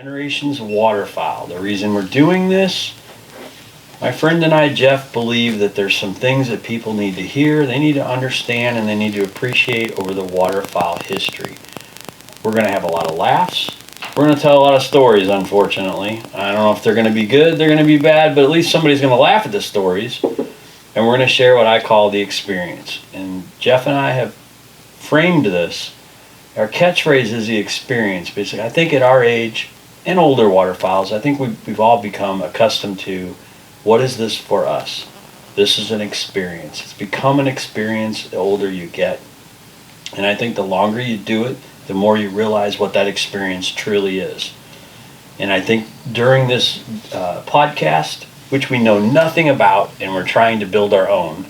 Generations of waterfowl. The reason we're doing this, my friend and I, Jeff, believe that there's some things that people need to hear, they need to understand, and they need to appreciate over the waterfowl history. We're going to have a lot of laughs. We're going to tell a lot of stories, unfortunately. I don't know if they're going to be good, they're going to be bad, but at least somebody's going to laugh at the stories. And we're going to share what I call the experience. And Jeff and I have framed this. Our catchphrase is the experience. Basically, I think at our age and older waterfowls, I think we've all become accustomed to, what is this for us? This is an experience. It's become an experience the older you get. And I think the longer you do it, the more you realize what that experience truly is. And I think during this podcast, which we know nothing about and we're trying to build our own,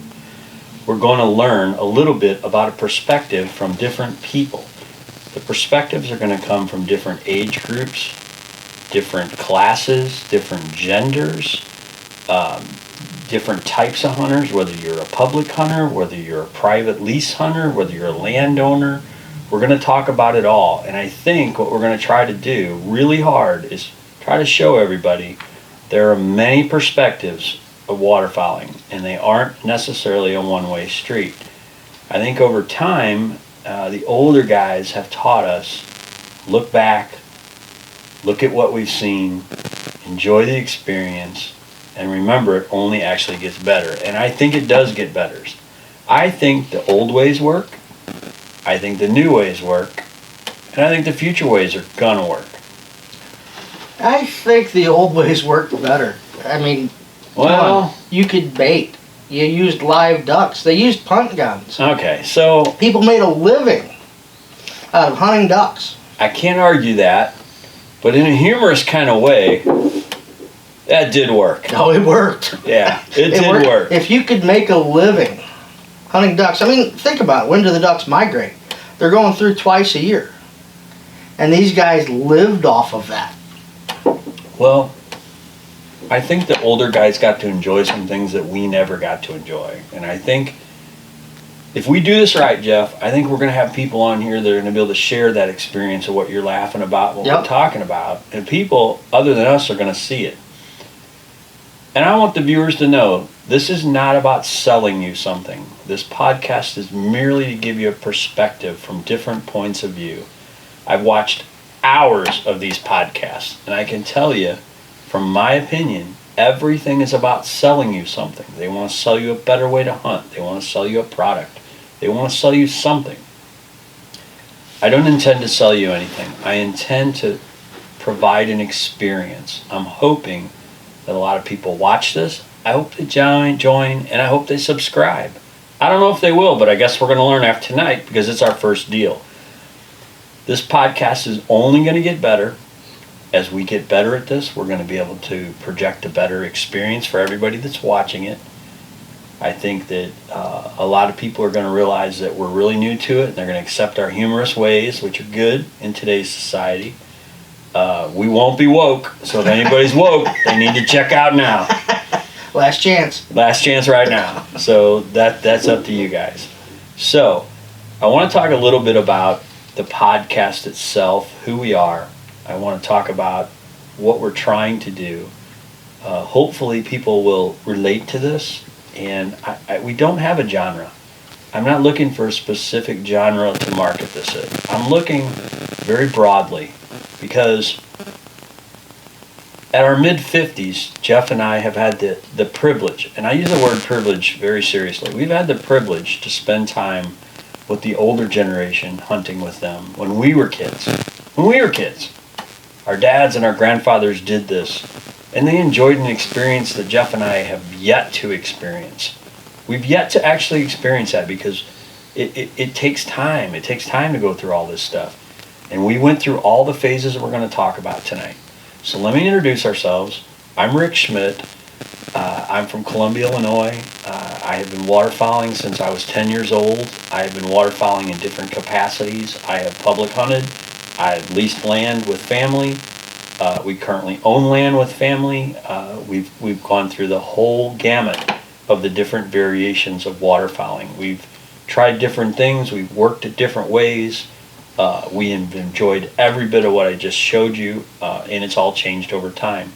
we're going to learn a little bit about a perspective from different people. The perspectives are going to come from different age groups, different classes, different genders, different types of hunters, whether you're a public hunter, whether you're a private lease hunter, whether you're a landowner. We're going to talk about it all. And I think what we're going to try to do really hard is try to show everybody there are many perspectives of waterfowling, and they aren't necessarily a one-way street. I think over time, the older guys have taught us, look back, look at what we've seen, enjoy the experience, and remember it only actually gets better. And I think it does get better. I think the old ways work, I think the new ways work, and I think the future ways are gonna work. I think the old ways worked better. I mean, well, you could bait. You used live ducks. They used punt guns. Okay, so people made a living out of hunting ducks. I can't argue that, but in a humorous kind of way, that did work. No, it worked. Yeah, it did work. If you could make a living hunting ducks, I mean, think about it. When do the ducks migrate? They're going through twice a year. And these guys lived off of that. Well, I think the older guys got to enjoy some things that we never got to enjoy. And I think if we do this right, Jeff, I think we're going to have people on here that are going to be able to share that experience of what you're laughing about, what we're talking about. And people other than us are going to see it. And I want the viewers to know, this is not about selling you something. This podcast is merely to give you a perspective from different points of view. I've watched hours of these podcasts, and I can tell you, from my opinion, everything is about selling you something. They want to sell you a better way to hunt. They want to sell you a product. They want to sell you something. I don't intend to sell you anything. I intend to provide an experience. I'm hoping that a lot of people watch this. I hope they join, and I hope they subscribe. I don't know if they will, but I guess we're going to learn after tonight because it's our first deal. This podcast is only going to get better. As we get better at this, we're going to be able to project a better experience for everybody that's watching it. I think that a lot of people are going to realize that we're really new to it, and they're going to accept our humorous ways, which are good in today's society. We won't be woke, so if anybody's woke, they need to check out now. Last chance. Last chance right now. So that's up to you guys. So I want to talk a little bit about the podcast itself, who we are. I want to talk about what we're trying to do. Hopefully people will relate to this. And we don't have a genre. I'm not looking for a specific genre to market this in. I'm looking very broadly because at our mid-50s, Jeff and I have had the privilege, and I use the word privilege very seriously. We've had the privilege to spend time with the older generation hunting with them when we were kids. Our dads and our grandfathers did this, and they enjoyed an experience that Jeff and I have yet to experience. We've yet to actually experience that because it takes time. It takes time to go through all this stuff. And we went through all the phases that we're going to talk about tonight. So let me introduce ourselves. I'm Rick Schmidt. I'm from Columbia, Illinois. I have been waterfowling since I was 10 years old. I have been waterfowling in different capacities. I have public hunted. I've leased land with family. We currently own land with family. We've gone through the whole gamut of the different variations of waterfowling. We've tried different things. We've worked at different ways. We have enjoyed every bit of what I just showed you, and it's all changed over time.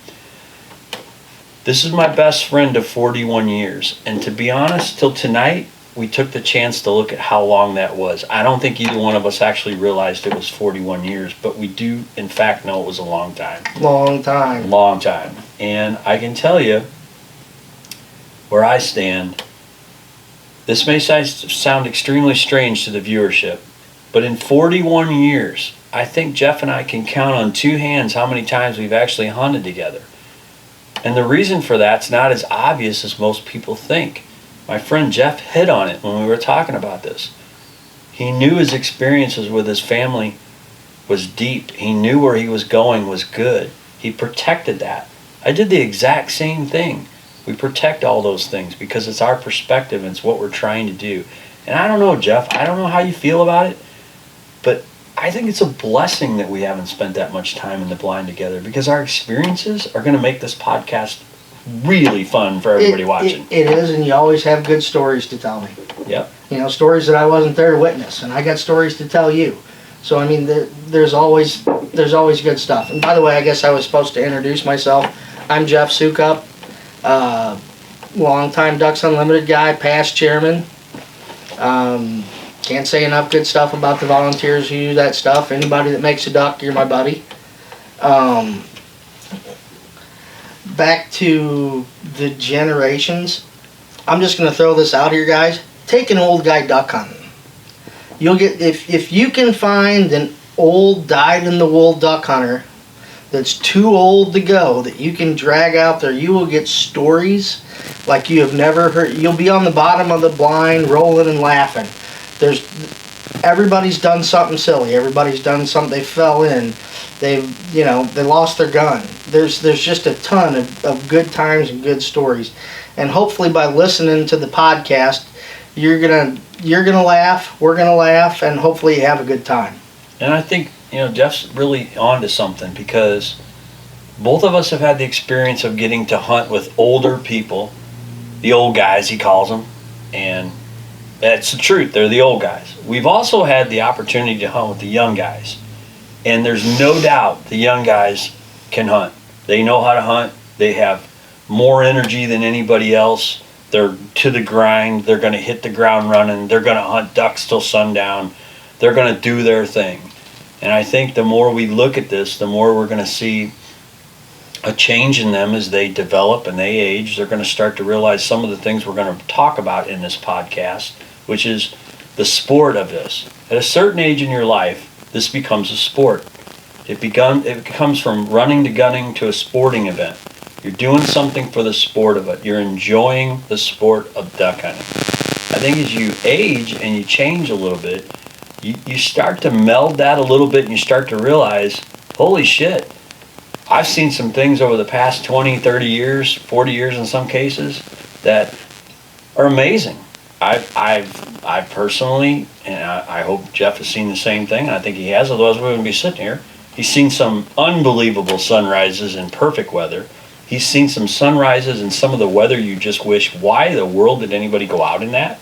This is my best friend of 41 years, and to be honest, till tonight, we took the chance to look at how long that was. I don't think either one of us actually realized it was 41 years, but we do, in fact, know it was a long time. Long time. Long time. And I can tell you, where I stand, this may sound extremely strange to the viewership, but in 41 years, I think Jeff and I can count on two hands how many times we've actually hunted together. And the reason for that's not as obvious as most people think. My friend Jeff hit on it when we were talking about this. He knew his experiences with his family was deep. He knew where he was going was good. He protected that. I did the exact same thing. We protect all those things because it's our perspective and it's what we're trying to do. And I don't know, Jeff, I don't know how you feel about it, but I think it's a blessing that we haven't spent that much time in the blind together because our experiences are going to make this podcast really fun for everybody watching. It is, and you always have good stories to tell me. Yep. You know, stories that I wasn't there to witness, and I got stories to tell you. So I mean, there's always good stuff. And by the way, I guess I was supposed to introduce myself. I'm Jeff Sukup, longtime Ducks Unlimited guy, past chairman. Can't say enough good stuff about the volunteers who do that stuff. Anybody that makes a duck, you're my buddy. Back to the generations, I'm just going to throw this out here, guys. Take an old guy duck hunting. You'll get, if you can find an old dyed-in-the-wool duck hunter that's too old to go, that you can drag out there, you will get stories like you have never heard. You'll be on the bottom of the blind rolling and laughing. Everybody's done something silly. Everybody's done something. They fell in. They lost their gun. There's just a ton of good times and good stories. And hopefully by listening to the podcast, you're gonna laugh, we're gonna laugh, and hopefully you have a good time. And I think, Jeff's really onto something because both of us have had the experience of getting to hunt with older people, the old guys he calls them, and that's the truth, they're the old guys. We've also had the opportunity to hunt with the young guys. And there's no doubt the young guys can hunt. They know how to hunt. They have more energy than anybody else. They're to the grind. They're going to hit the ground running. They're going to hunt ducks till sundown. They're going to do their thing. And I think the more we look at this, the more we're going to see a change in them as they develop and they age. They're going to start to realize some of the things we're going to talk about in this podcast, which is the sport of this. At a certain age in your life, this becomes a sport. It becomes from running to gunning to a sporting event. You're doing something for the sport of it. You're enjoying the sport of duck hunting. I think as you age and you change a little bit, you start to meld that a little bit and you start to realize, holy shit, I've seen some things over the past 20, 30 years, 40 years in some cases, that are amazing. I've personally, and I hope Jeff has seen the same thing, and I think he has, otherwise we wouldn't be sitting here. He's seen some unbelievable sunrises in perfect weather. He's seen some sunrises in some of the weather you just wish, why the world did anybody go out in that?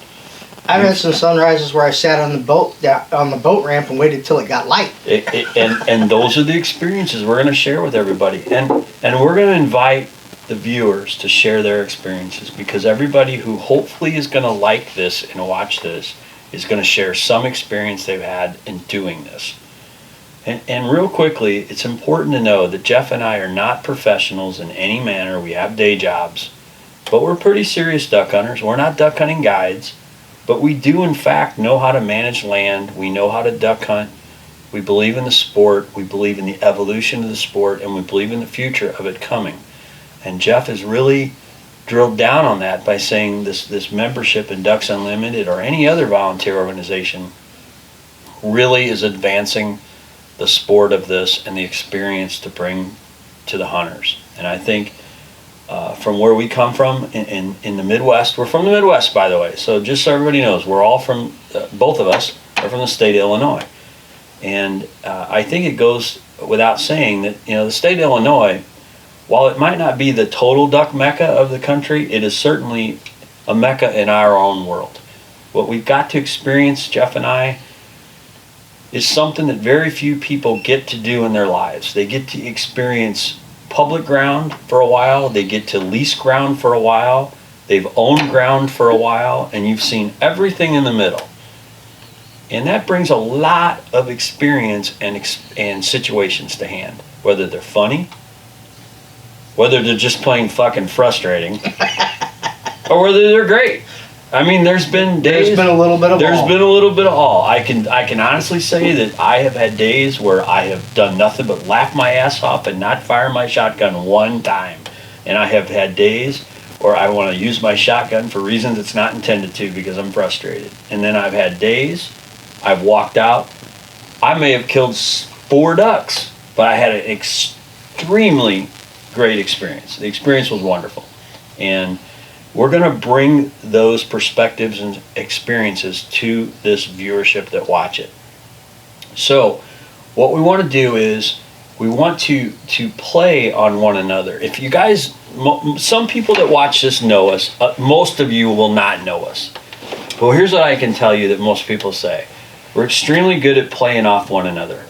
I've had some sunrises where I sat on the boat ramp and waited till it got light. And those are the experiences we're going to share with everybody. And we're going to invite the viewers to share their experiences, because everybody who hopefully is going to like this and watch this is going to share some experience they've had in doing this. And real quickly, it's important to know that Jeff and I are not professionals in any manner. We have day jobs, but we're pretty serious duck hunters. We're not duck hunting guides, but we do in fact know how to manage land. We know how to duck hunt. We believe in the sport. We believe in the evolution of the sport, and we believe in the future of it coming. And Jeff has really drilled down on that by saying this membership in Ducks Unlimited or any other volunteer organization really is advancing the sport of this and the experience to bring to the hunters. And I think from where we come from in the Midwest, we're from the Midwest, by the way, so just so everybody knows, we're all from, both of us are from the state of Illinois. And I think it goes without saying that, the state of Illinois, while it might not be the total duck mecca of the country, it is certainly a mecca in our own world. What we've got to experience, Jeff and I, is something that very few people get to do in their lives. They get to experience public ground for a while, they get to lease ground for a while, they've owned ground for a while, and you've seen everything in the middle. And that brings a lot of experience and situations to hand, whether they're funny, whether they're just plain fucking frustrating, or whether they're great. I mean, there's been days. There's been a little bit of all. There's been a little bit of all. I can honestly say that I have had days where I have done nothing but laugh my ass off and not fire my shotgun one time. And I have had days where I want to use my shotgun for reasons it's not intended to because I'm frustrated. And then I've had days I've walked out. I may have killed 4 ducks, but I had an extremely great experience. The experience was wonderful. And we're going to bring those perspectives and experiences to this viewership that watch it. So what we want to do is we want to play on one another. If you guys, some people that watch this know us, most of you will not know us. But here's what I can tell you that most people say. We're extremely good at playing off one another.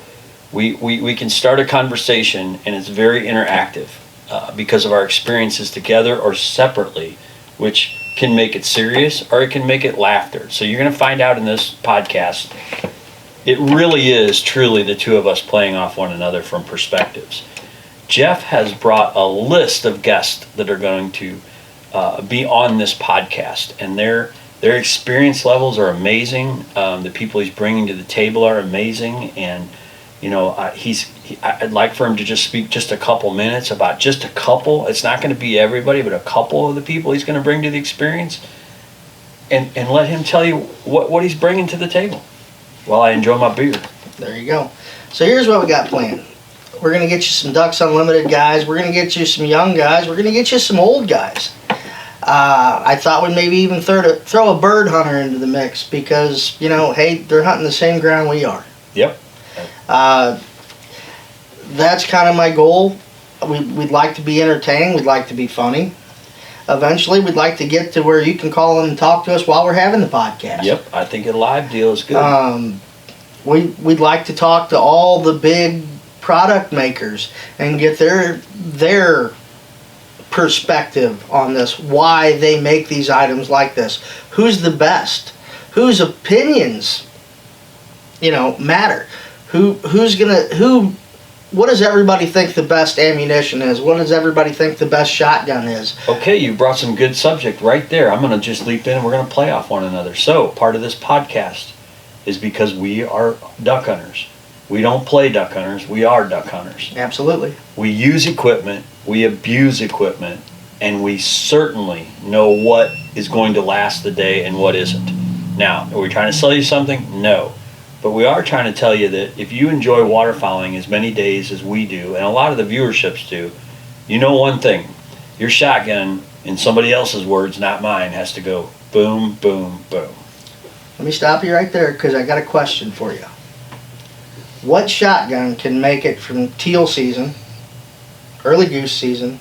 We can start a conversation and it's very interactive because of our experiences together or separately, which can make it serious or it can make it laughter. So you're going to find out in this podcast, it really is truly the two of us playing off one another from perspectives. Jeff has brought a list of guests that are going to be on this podcast, and their experience levels are amazing. The people he's bringing to the table are amazing, and you know, I'd like for him to just speak just a couple minutes about just a couple. It's not going to be everybody, but a couple of the people he's going to bring to the experience, and let him tell you what he's bringing to the table while I enjoy my beer. There you go. So here's what we got planned. We're going to get you some Ducks Unlimited guys. We're going to get you some young guys. We're going to get you some old guys. I thought we'd maybe even throw a bird hunter into the mix because, you know, hey, they're hunting the same ground we are. Yep. That's kind of my goal. We'd like to be entertaining. We'd like to be funny. Eventually, we'd like to get to where you can call in and talk to us while we're having the podcast. Yep, I think a live deal is good. We'd like to talk to all the big product makers and get their perspective on this, why they make these items like this, who's the best, whose opinions, you know, matter, what does everybody think the best ammunition is? What does everybody think the best shotgun is? Okay, you brought some good subject right there. I'm going to just leap in and we're going to play off one another. So, part of this podcast is because we are duck hunters. We don't play duck hunters, we are duck hunters. Absolutely. We use equipment, we abuse equipment, and we certainly know what is going to last the day and what isn't. Now, are we trying to sell you something? No. But we are trying to tell you that if you enjoy waterfowling as many days as we do, and a lot of the viewerships do, you know one thing. Your shotgun, in somebody else's words, not mine, has to go boom, boom, boom. Let me stop you right there because I got a question for you. What shotgun can make it from teal season, early goose season,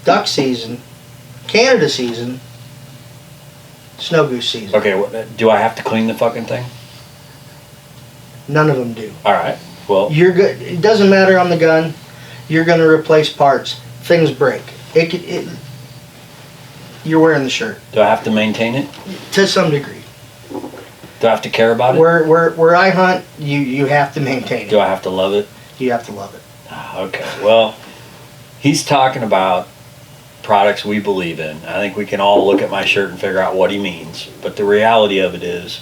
duck season, Canada season, snow goose season? Okay, do I have to clean the fucking thing? None of them do. All right. Well, you're good. It doesn't matter on the gun. You're going to replace parts. Things break. You're wearing the shirt. Do I have to maintain it? To some degree. Do I have to care about it? Where I hunt, you have to maintain it. Do I have to love it? You have to love it. Okay. Well, he's talking about products we believe in. I think we can all look at my shirt and figure out what he means. But the reality of it is,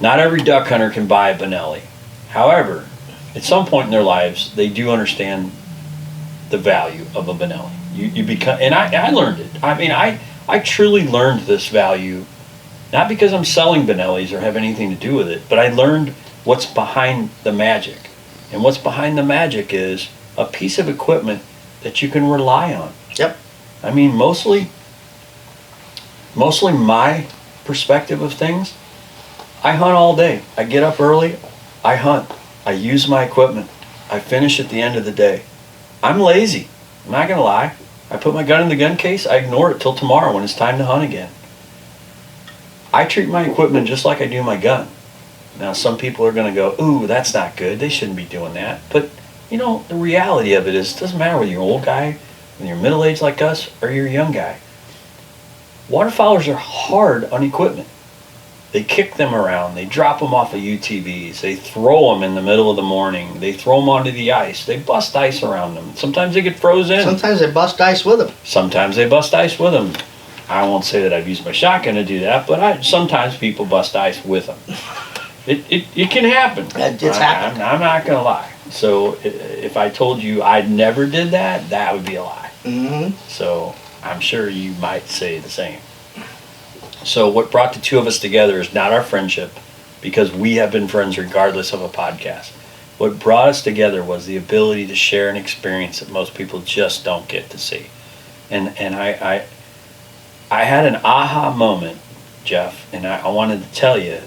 not every duck hunter can buy a Benelli. However, at some point in their lives, they do understand the value of a Benelli. You become, and I learned it. I mean, I truly learned this value, not because I'm selling Benellis or have anything to do with it, but I learned what's behind the magic. And what's behind the magic is a piece of equipment that you can rely on. Yep. I mean, mostly my perspective of things, I hunt all day. I get up early, I hunt. I use my equipment. I finish at the end of the day. I'm lazy. I'm not going to lie. I put my gun in the gun case, I ignore it till tomorrow when it's time to hunt again. I treat my equipment just like I do my gun. Now, some people are going to go, ooh, that's not good. They shouldn't be doing that. But, the reality of it is, it doesn't matter whether you're an old guy, when you're middle-aged like us, or you're a young guy. Waterfowlers are hard on equipment. They kick them around. They drop them off of UTVs. They throw them in the middle of the morning. They throw them onto the ice. They bust ice around them. Sometimes they get frozen. Sometimes they bust ice with them. Sometimes they bust ice with them. I won't say that I've used my shotgun to do that, but sometimes people bust ice with them. It can happen. It's happened. I'm not going to lie. So if I told you I never did that, that would be a lie. Mm-hmm. So I'm sure you might say the same. So what brought the two of us together is not our friendship, because we have been friends regardless of a podcast. What brought us together was the ability to share an experience that most people just don't get to see. And I had an aha moment, Jeff, and I wanted to tell you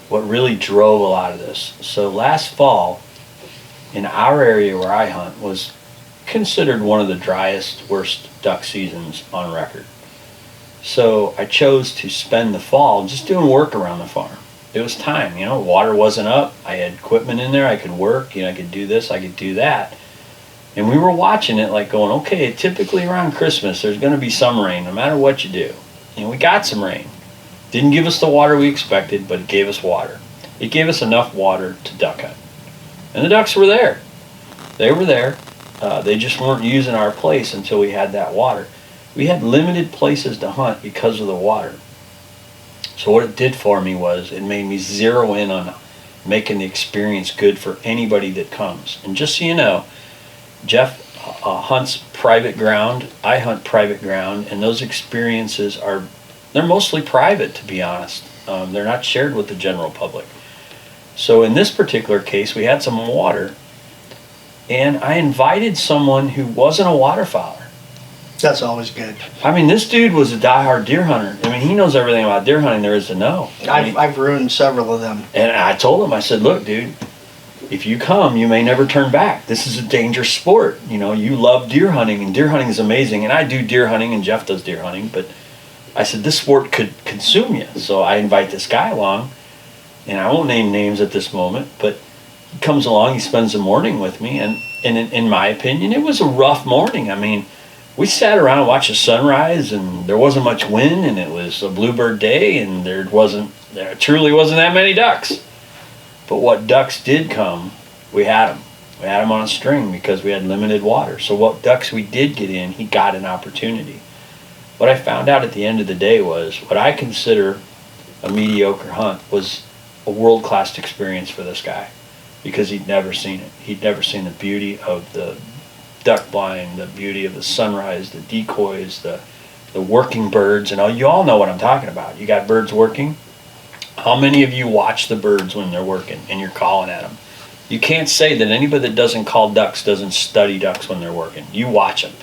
what really drove a lot of this. So last fall, in our area where I hunt, was considered one of the driest, worst duck seasons on record. So I chose to spend the fall just doing work around the farm. It was time, water wasn't up. I had equipment in there. I could work, I could do this, I could do that. And we were watching it like going, okay, typically around Christmas, there's going to be some rain, no matter what you do. And we got some rain. Didn't give us the water we expected, but it gave us water. It gave us enough water to duck hunt. And the ducks were there. They were there. They just weren't using our place until we had that water. We had limited places to hunt because of the water. So what it did for me was it made me zero in on making the experience good for anybody that comes. And just so you know, Jeff hunts private ground. I hunt private ground, and those experiences they're mostly private, to be honest. They're not shared with the general public. So in this particular case, we had some water, and I invited someone who wasn't a waterfowler. That's always good. I mean, this dude was a diehard deer hunter. I mean, he knows everything about deer hunting there is to know. I've ruined several of them. And I told him, I said, look, dude, if you come, you may never turn back. This is a dangerous sport. You love deer hunting, and deer hunting is amazing. And I do deer hunting, and Jeff does deer hunting. But I said, this sport could consume you. So I invite this guy along, and I won't name names at this moment, but he comes along, he spends the morning with me. And in my opinion, it was a rough morning. I mean, we sat around and watched the sunrise, and there wasn't much wind, and it was a bluebird day, and there truly wasn't that many ducks. But what ducks did come, we had them. We had them on a string because we had limited water. So what ducks we did get in, he got an opportunity. What I found out at the end of the day was what I consider a mediocre hunt was a world-class experience for this guy, because he'd never seen it. He'd never seen the beauty of the duck blind, the beauty of the sunrise, the decoys, the working birds, and you all know what I'm talking about. You got birds working. How many of you watch the birds when they're working and you're calling at them? You can't say that anybody that doesn't call ducks doesn't study ducks when they're working. You watch them.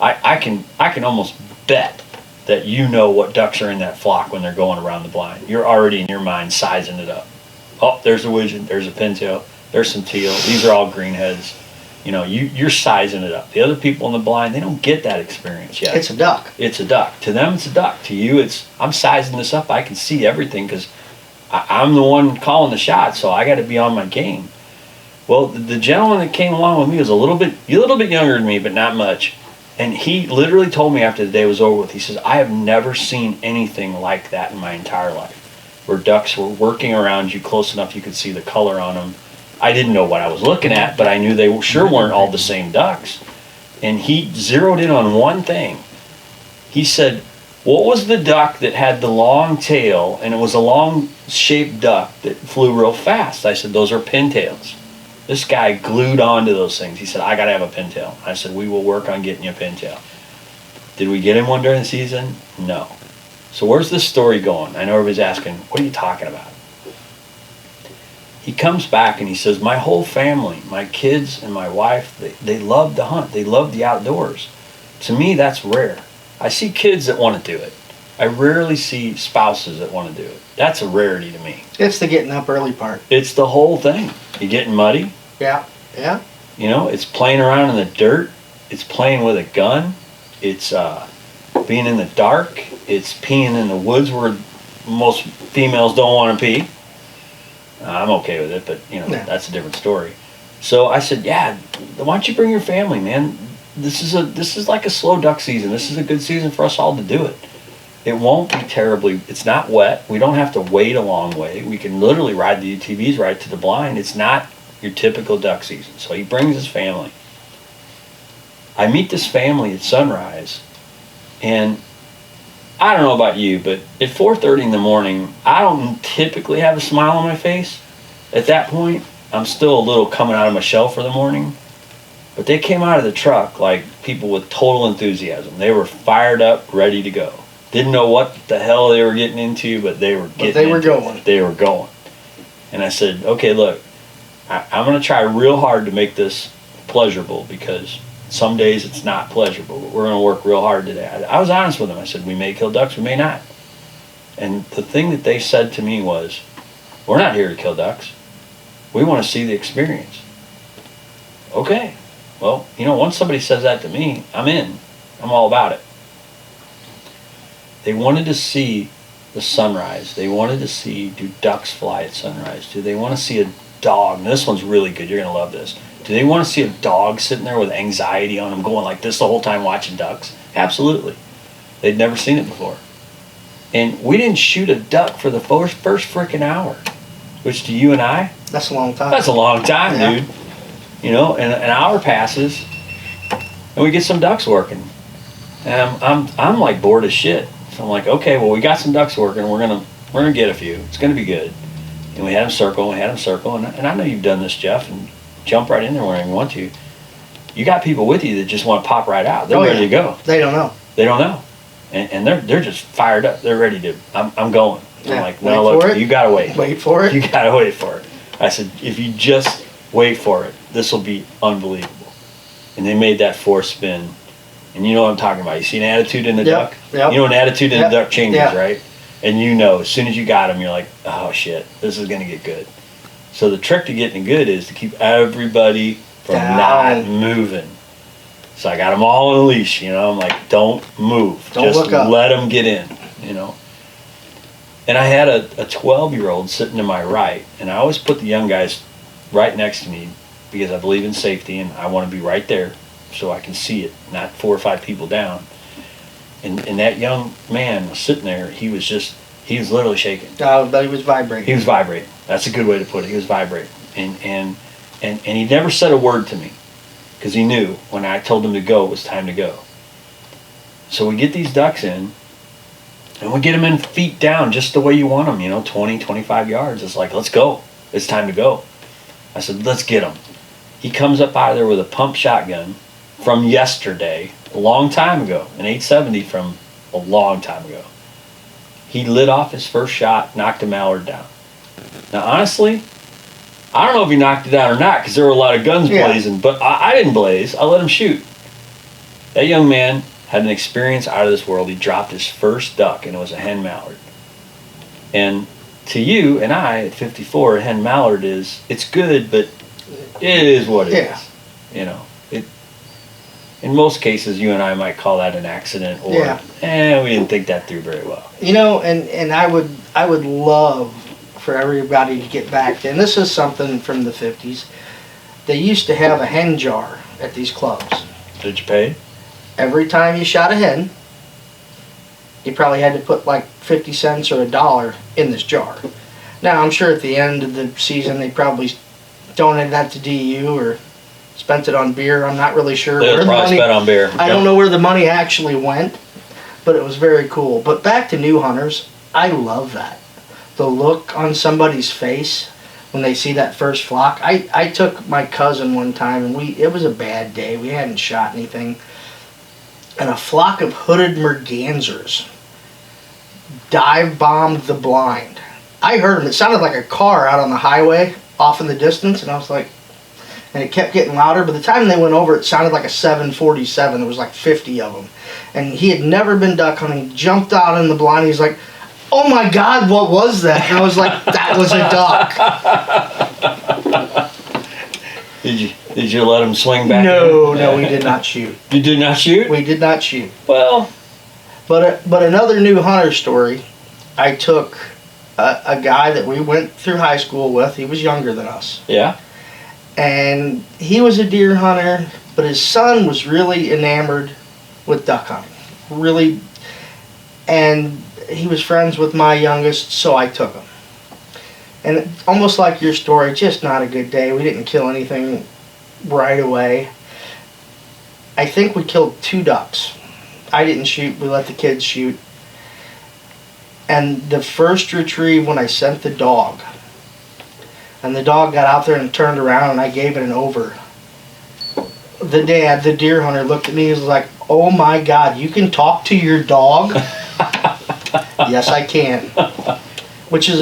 I can almost bet that you know what ducks are in that flock when they're going around the blind. You're already in your mind sizing it up. Oh, there's a widgeon, there's a pintail, there's some teal. These are all greenheads. You're sizing it up. The other people in the blind, they don't get that experience yet. It's a duck. It's a duck. To them, it's a duck. To you, I'm sizing this up. I can see everything because I'm the one calling the shot, so I got to be on my game. Well, the gentleman that came along with me was a little bit younger than me, but not much. And he literally told me after the day was over with, he says, I have never seen anything like that in my entire life, where ducks were working around you close enough you could see the color on them. I didn't know what I was looking at, but I knew they sure weren't all the same ducks. And he zeroed in on one thing. He said, what was the duck that had the long tail, and it was a long-shaped duck that flew real fast? I said, those are pintails. This guy glued onto those things. He said, I got to have a pintail. I said, we will work on getting you a pintail. Did we get him one during the season? No. So where's this story going? I know everybody's asking, what are you talking about? He comes back and he says, my whole family, my kids and my wife, they love to hunt. They love the outdoors. To me, that's rare. I see kids that want to do it. I rarely see spouses that want to do it. That's a rarity to me. It's the getting up early part. It's the whole thing. You're getting muddy. Yeah. It's playing around in the dirt. It's playing with a gun. It's being in the dark. It's peeing in the woods where most females don't want to pee. I'm okay with it, but Yeah. that's a different story. So I said, yeah, why don't you bring your family, man? This is like a slow duck season. This is a good season for us all to do it. It won't be terribly, it's not wet. We don't have to wait a long way. We can literally ride the UTVs right to the blind. It's not your typical duck season. So he brings his family. I meet this family at sunrise, and I don't know about you, but at 4:30 in the morning, I don't typically have a smile on my face. At that point, I'm still a little coming out of my shell for the morning. But they came out of the truck like people with total enthusiasm. They were fired up, ready to go. Didn't know what the hell they were getting into, but they were getting they were into it. going. They were going. And I said, okay, look, I'm going to try real hard to make this pleasurable, because some days it's not pleasurable, but we're going to work real hard today. I was honest with them. I said, we may kill ducks, we may not. And the thing that they said to me was, we're not here to kill ducks. We want to see the experience. Okay. Well, once somebody says that to me, I'm in. I'm all about it. They wanted to see the sunrise. They wanted to see, do ducks fly at sunrise? Do they want to see a dog? Now, this one's really good. You're going to love this. Do they want to see a dog sitting there with anxiety on them going like this the whole time watching ducks? Absolutely. They'd never seen it before. And we didn't shoot a duck for the first freaking hour, which to you and I, That's a long time. that's a long time, Yeah. dude. And an hour passes, and we get some ducks working. And I'm like bored as shit. So I'm like, okay, well, we got some ducks working. We're gonna get a few. It's gonna be good. And we had them circle. And I know you've done this, Jeff, and jump right in there whenever you want to. You got people with you that just want to pop right out. They're ready to go. They don't know. They don't know, and they're just fired up. They're ready to. I'm going. Yeah. I'm like, no, look, you gotta wait. Wait for it. You gotta wait for it. I said, if you just wait for it, this will be unbelievable. And they made that fourth spin, and you know what I'm talking about. You see an attitude in the duck. Yep. You know an attitude in the duck changes, Yep. right? And as soon as you got them, you're like, oh shit, this is gonna get good. So the trick to getting good is to keep everybody from not moving. So I got them all on a leash, I'm like, don't move. Don't just look up. let them get in, And I had a 12-year-old sitting to my right, and I always put the young guys right next to me because I believe in safety, and I want to be right there so I can see it, not 4 or 5 people down. And that young man was sitting there. He was literally shaking. But he was vibrating. He was vibrating. That's a good way to put it. He was vibrating. And he never said a word to me because he knew when I told him to go, it was time to go. So we get these ducks in, and we get them in feet down just the way you want them, 20, 25 yards. It's like, let's go. It's time to go. I said, let's get him. He comes up out of there with a pump shotgun from yesterday, a long time ago, an 870 from a long time ago. He lit off his first shot, knocked a mallard down. Now, honestly, I don't know if he knocked it down or not because there were a lot of guns blazing, but I didn't blaze. I let him shoot. That young man had an experience out of this world. He dropped his first duck, and it was a hen mallard. And to you and I at 54, a hen mallard it's good, but it is what it is. In most cases, you and I might call that an accident, or we didn't think that through very well. And I would love for everybody to get back to, and this is something from the 50s. They used to have a hen jar at these clubs. Did you pay? Every time you shot a hen, you probably had to put like 50 cents or $1 in this jar. Now, I'm sure at the end of the season, they probably donated that to DU or spent it on beer. I'm not really sure where the money spent on beer. I don't know where the money actually went, but it was very cool. But back to new hunters, I love that. The look on somebody's face when they see that first flock. I took my cousin one time, and it was a bad day. We hadn't shot anything. And a flock of hooded mergansers dive bombed the blind. I heard them. It sounded like a car out on the highway off in the distance, and I was like, and it kept getting louder. By the time they went over, it sounded like a 747. There was like 50 of them. And he had never been duck hunting. He jumped out in the blind. He's like, oh my God, what was that? And I was like, that was a duck. Did you let him swing back? No, we did not shoot. You did not shoot? We did not shoot. Well. But another new hunter story, I took a guy that we went through high school with. He was younger than us. Yeah. And he was a deer hunter, but his son was really enamored with duck hunting. Really. And he was friends with my youngest, so I took him. And almost like your story, just not a good day. We didn't kill anything right away. I think we killed 2 ducks. I didn't shoot, we let the kids shoot. And the first retrieve, when I sent the dog, and the dog got out there and turned around and I gave it an over. The dad, the deer hunter, looked at me and was like, "Oh my God, you can talk to your dog?" Yes, I can. Which is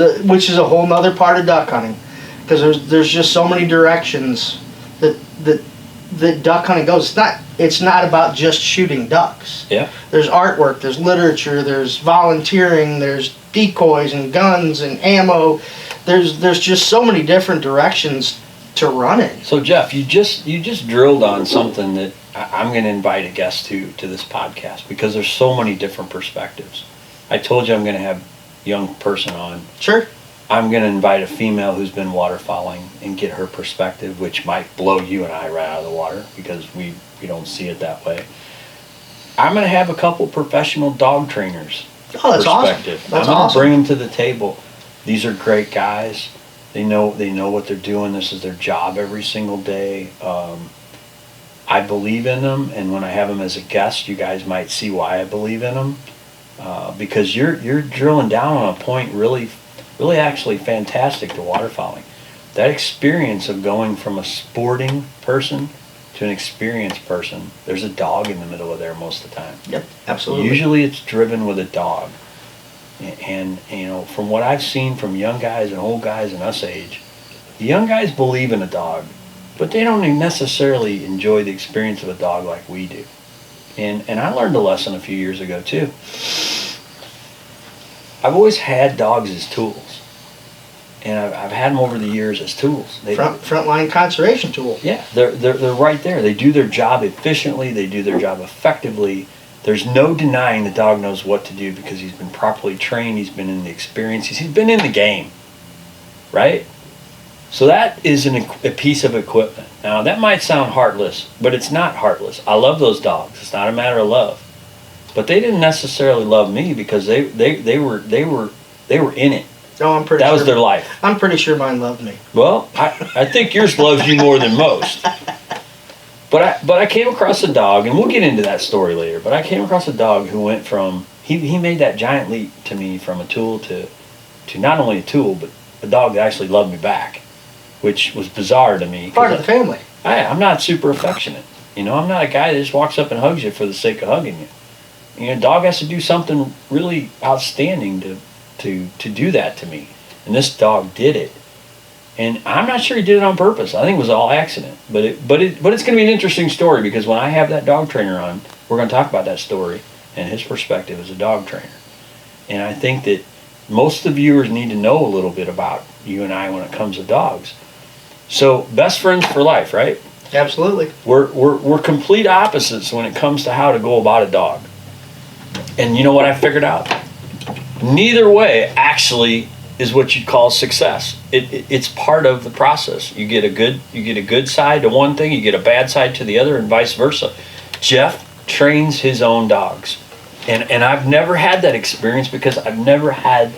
a whole nother part of duck hunting, because there's just so many directions that duck hunting goes. It's not about just shooting ducks. Yeah. There's artwork, there's literature, there's volunteering, there's decoys and guns and ammo. There's just so many different directions to run it. So Jeff, you just drilled on something that I'm going to invite a guest to this podcast, because there's so many different perspectives. I told you I'm going to have a young person on. Sure. I'm going to invite a female who's been waterfowling and get her perspective, which might blow you and I right out of the water, because we don't see it that way. I'm going to have a couple professional dog trainers. Oh, that's perspective. Awesome. That's I'm going to awesome. bring them to the table. These are great guys. They know what they're doing. This is their job every single day. I believe in them, and when I have them as a guest, you guys might see why I believe in them, because you're drilling down on a point really actually fantastic to waterfowling. That experience of going from a sporting person to an experienced person, there's a dog in the middle of there most of the time. Yep, absolutely. Usually it's driven with a dog. And from what I've seen from young guys and old guys and us age, the young guys believe in a dog, but they don't necessarily enjoy the experience of a dog like we do. And I learned a lesson a few years ago too. I've always had dogs as tools, and I've had them over the years as tools. Frontline conservation tool. Yeah, they're right there. They do their job efficiently. They do their job effectively. There's no denying the dog knows what to do, because he's been properly trained. He's been in the experience. He's been in the game, right? So that is a piece of equipment. Now that might sound heartless, but it's not heartless. I love those dogs. It's not a matter of love. But they didn't necessarily love me, because they were in it. No, I'm pretty That sure. was their life. I'm pretty sure mine loved me. Well, I think yours loves you more than most. But I came across a dog, and we'll get into that story later, but I came across a dog who went from, he made that giant leap to me from a tool to not only a tool, but a dog that actually loved me back, which was bizarre to me. Part of the family. I'm not super affectionate. I'm not a guy that just walks up and hugs you for the sake of hugging you. A dog has to do something really outstanding to do that to me. And this dog did it. And I'm not sure he did it on purpose. I think it was all accident. But it's going to be an interesting story, because when I have that dog trainer on, we're going to talk about that story and his perspective as a dog trainer. And I think that most of the viewers need to know a little bit about you and I when it comes to dogs. So, best friends for life, right? Absolutely. We're complete opposites when it comes to how to go about a dog. And you know what I figured out? Neither way actually is what you'd call success. It's part of the process. You get a good side to one thing, you get a bad side to the other, and vice versa. Jeff trains his own dogs. And I've never had that experience, because I've never had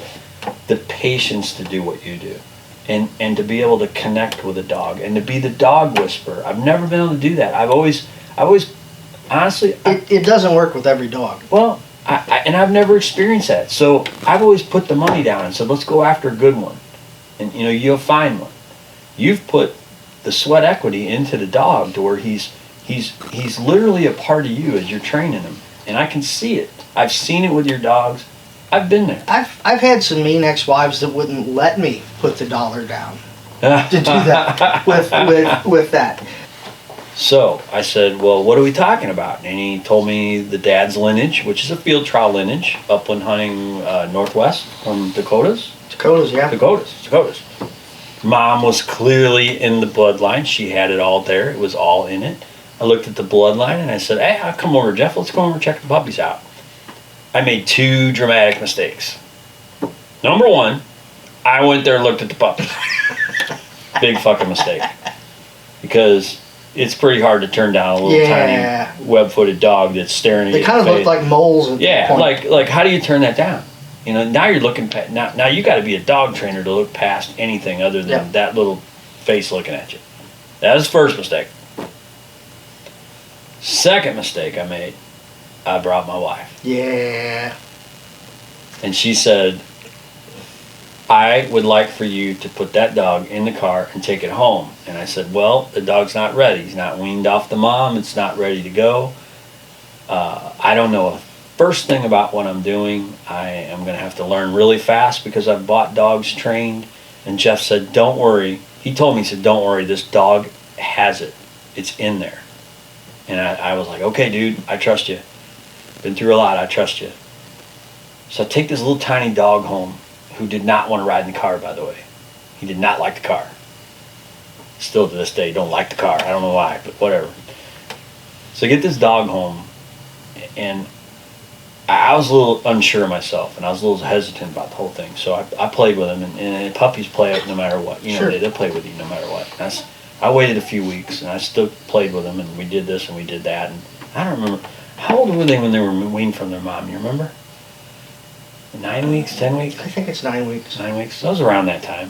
the patience to do what you do. And to be able to connect with a dog and to be the dog whisperer. I've never been able to do that. I've always honestly, it doesn't work with every dog. Well, and I've never experienced that. So I've always put the money down and said, let's go after a good one. And you'll find one. You've put the sweat equity into the dog to where he's literally a part of you as you're training him. And I can see it. I've seen it with your dogs. I've been there. I've had some mean ex-wives that wouldn't let me put the dollar down to do that with that. So I said, well, what are we talking about? And he told me the dad's lineage, which is a field trial lineage, upland hunting northwest from Dakotas. Dakotas, yeah. Dakotas. Mom was clearly in the bloodline. She had it all there. It was all in it. I looked at the bloodline and I said, hey, I'll come over, Jeff. Let's go over and check the puppies out. I made 2 dramatic mistakes. Number 1, I went there and looked at the puppies. Big fucking mistake. Because it's pretty hard to turn down a little tiny web-footed dog that's staring at you. They kind of look like moles at that point. like how do you turn that down? You know, now you're looking past, now you got to be a dog trainer to look past anything other than that little face looking at you. That was the first mistake. Second mistake I made, I brought my wife. Yeah. And she said, I would like for you to put that dog in the car and take it home. And I said, well, the dog's not ready. He's not weaned off the mom. It's not ready to go. I don't know a first thing about what I'm doing. I am going to have to learn really fast because I've bought dogs trained. And Jeff said, don't worry. He told me, he said, don't worry. This dog has it. It's in there. And I was like, okay, dude, I trust you. Been through a lot. I trust you. So I take this little tiny dog home, who did not want to ride in the car, by the way. He did not like the car. Still to this day, don't like the car. I don't know why, but whatever. So I get this dog home, and I was a little unsure of myself, and I was a little hesitant about the whole thing. So I played with him, and puppies play no matter what. You know, they'll play with you no matter what. I waited a few weeks, and I still played with them, and we did this and we did that. And I don't remember. How old were they when they were weaned from their mom? You remember? 9 weeks, 10 weeks? I think it's 9 weeks. 9 weeks. So it was around that time.